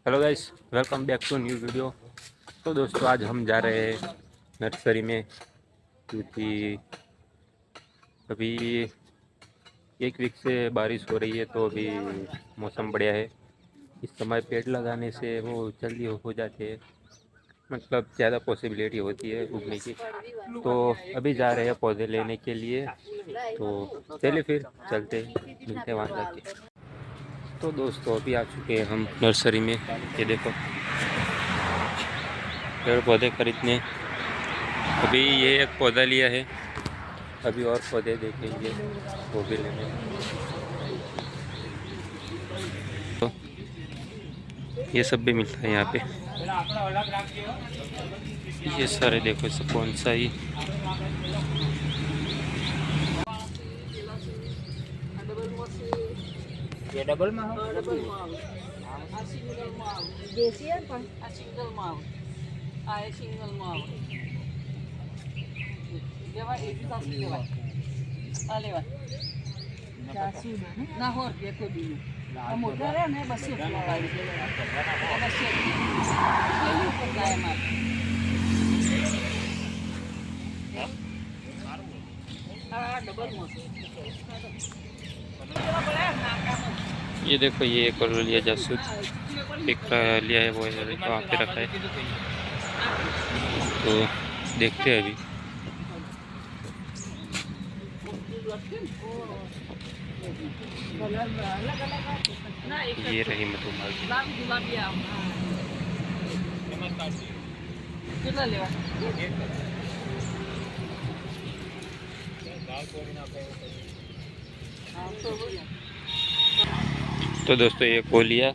Hello guys, welcome back to new video. तो दोस्तों आज हम जा रहे हैं नर्सरी में, क्योंकि अभी एक वीक से बारिश हो रही है। तो अभी मौसम बढ़िया है। इस समय पेड़ लगाने से वो जल्दी हो जाते हैं, मतलब ज़्यादा पॉसिबिलिटी होती है उगने की। तो अभी जा रहे हैं पौधे लेने के लिए। तो चलिए फिर चलते हैं, मिलते हैं वहाँ जाके। तो दोस्तों अभी आ चुके हैं हम नर्सरी में। ये देखो पेड़ पौधे खरीदने। अभी ये एक पौधा लिया है, अभी और पौधे देखेंगे, वो भी लेंगे। तो ये सब भी मिलता है यहाँ पे। ये सारे देखो, सब कौन सा ही। ये डबल में हो डबल में आ सिंगल में आओ देसी है पर आ सिंगल में आओ आ एक सिंगल में आओ देवा एक ही साथ देवा आ लेवा ना हो ये तो दी हम उधर है ना बस ये बस ये ऊपर जाए मार आ डबल में ये देखो ये एक और लिया जासूद, एक लिया है, वो वहाँ पे रखा है। तो देखते हैं अभी। ये रही मधुमालती। कितना लेवा तो दोस्तों ये को लिया,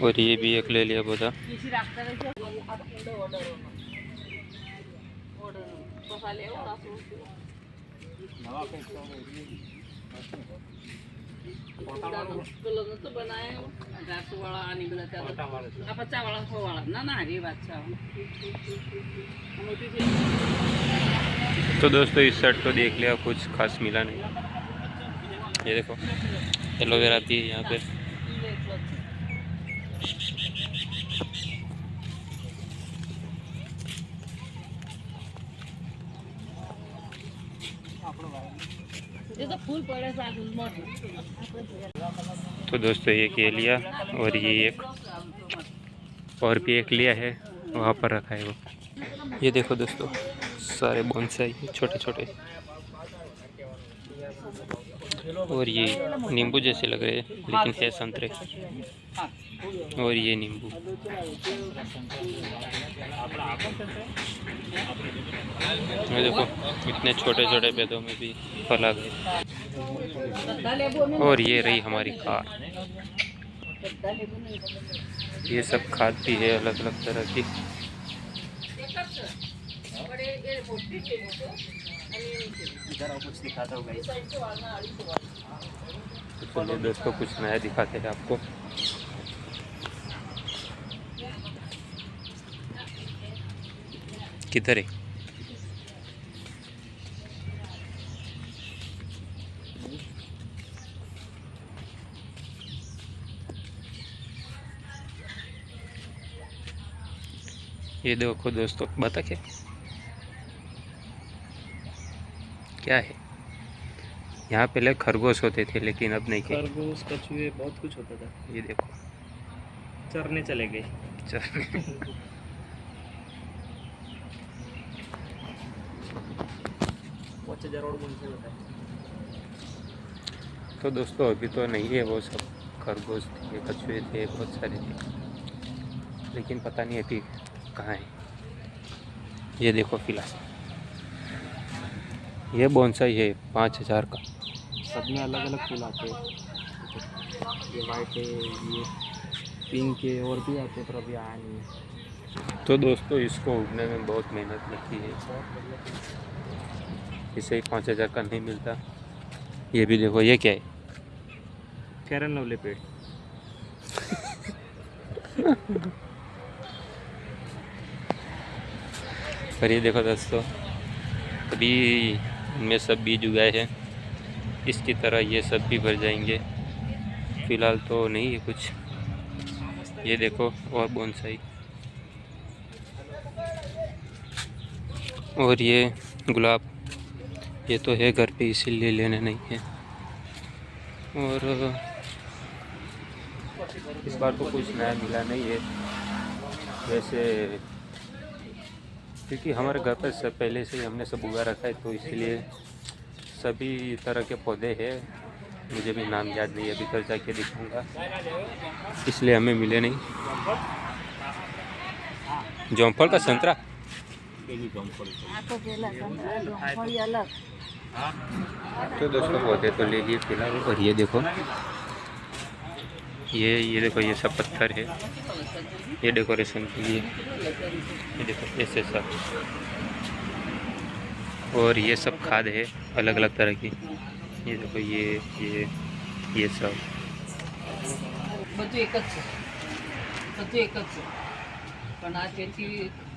और ये भी एक ले लिया पौधा। तो दोस्तों इस साइड तो देख लिया, कुछ खास मिला नहीं। ये देखो एलोवेरा भी है यहाँ पे। ये तो फूल पड़े साथ में। तो दोस्तों एक ये लिया, और ये एक और भी एक लिया है, वहाँ पर रखा है वो। ये देखो दोस्तों सारे बोनसाई छोटे छोटे, और ये नींबू जैसे लग रहे हैं लेकिन है संतरे। और ये नींबू। ये देखो इतने छोटे छोटे पौधों में भी फल आ गए। और ये रही हमारी कार। ये सब खाद भी है अलग अलग तरह की। कुछ दिखाता हूँ चलिए दोस्तों कुछ नया दिखाते हैं आपको। किधर है? ये देखो दोस्तों, बता क्या है? यहाँ पहले खरगोश होते थे लेकिन अब नहीं। खरगोश कछुए बहुत कुछ होता था। ये देखो चरने चले गए। तो दोस्तों अभी तो नहीं है, वो सब खरगोश थे, कछुए थे, बहुत सारे थे, लेकिन पता नहीं अभी कहाँ है। ये देखो फिलहाल ये बोनसाई है 5000 का। सब में अलग अलग फूल आते हैं। ये वाइट है, ये पिंक है, और भी आते हैं पर अभी आया नहीं है। तो दोस्तों इसको उगने में बहुत मेहनत लगती है, इसे ही 5000 का नहीं मिलता। ये भी देखो, ये क्या है? फेयर एंड लवली पेड़। पर ये देखो दोस्तों, अभी इनमें सब बीज उगाए हैं, इसकी तरह ये सब भी भर जाएंगे। फिलहाल तो नहीं है कुछ। ये देखो और बोनसाई, और ये गुलाब, ये तो है घर पे इसीलिए लेने नहीं है। और इस बार तो कुछ नया मिला नहीं है वैसे, क्योंकि हमारे घर पर सब पहले से ही हमने सब उगा रखा है, तो इसलिए सभी तरह के पौधे हैं। मुझे भी नाम याद नहीं है, अभी घर जाके दिखाऊंगा, इसलिए हमें मिले नहीं। जौनफल का संतरा, આ તો પેલા સંતરા જોંફળી અલગ. तो दोस्तों पौधे तो ले लिए फिलहाल। और ये देखो, ये देखो, ये सब पत्थर है, ये डेकोरेशन के लिए, ये देखो ऐसे सब। और ये सब खाद है अलग अलग तरह की, ये देखो ये सब। બધું એક જ છે, બધું એક જ છે, પણ આ તેથી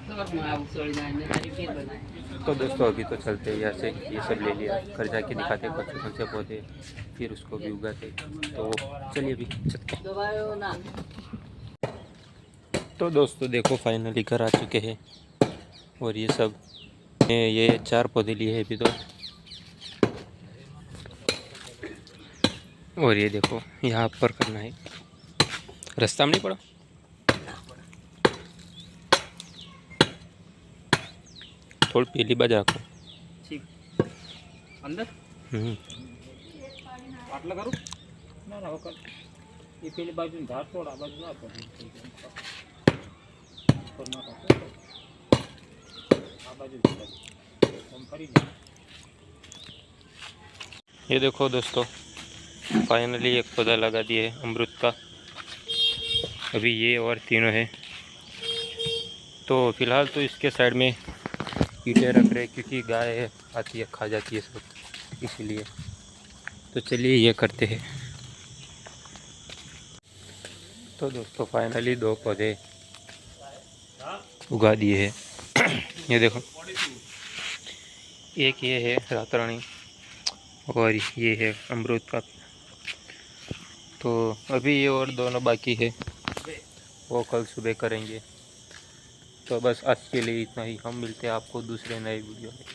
સવારમાં આવું સળી જાય ને તારી ફેર બનાય. तो दोस्तों अभी तो चलते हैं यहाँ से, ये सब ले लिया, घर जाके दिखाते हैं कौन से पौधे, फिर उसको भी उगाते। तो चलिए अभी चलते हैं। દવાઓ ના तो दोस्तों देखो फाइनली घर आ चुके हैं, और ये सब ये 4 पौधे लिए हैं अभी तो। और ये देखो यहाँ पर करना है, रास्ता में नहीं पड़ा। थोड़ी पीली बाज रखो। ठीक अंदर આટલા કરું ના ના વખત એ પેલી બાજુની ધાર તોડ, આ બાજુ ના આ બાજુ આમ ફરી જાય। ये देखो दोस्तों फाइनली एक पौधा लगा दिए अमरूद का, अभी ये और तीनों है। तो फिलहाल तो इसके साइड में ईंटें रख रहे क्योंकि गाय आती है खा जाती है सब, इसीलिए। तो चलिए ये करते हैं। तो दोस्तों फाइनली 2 पौधे उगा दिए हैं। ये देखो, एक ये है रातरानी और ये है अमरूद का। तो अभी ये और दोनों बाकी है, वो कल सुबह करेंगे। तो बस आज के लिए इतना ही, हम मिलते हैं आपको दूसरे नए वीडियो में।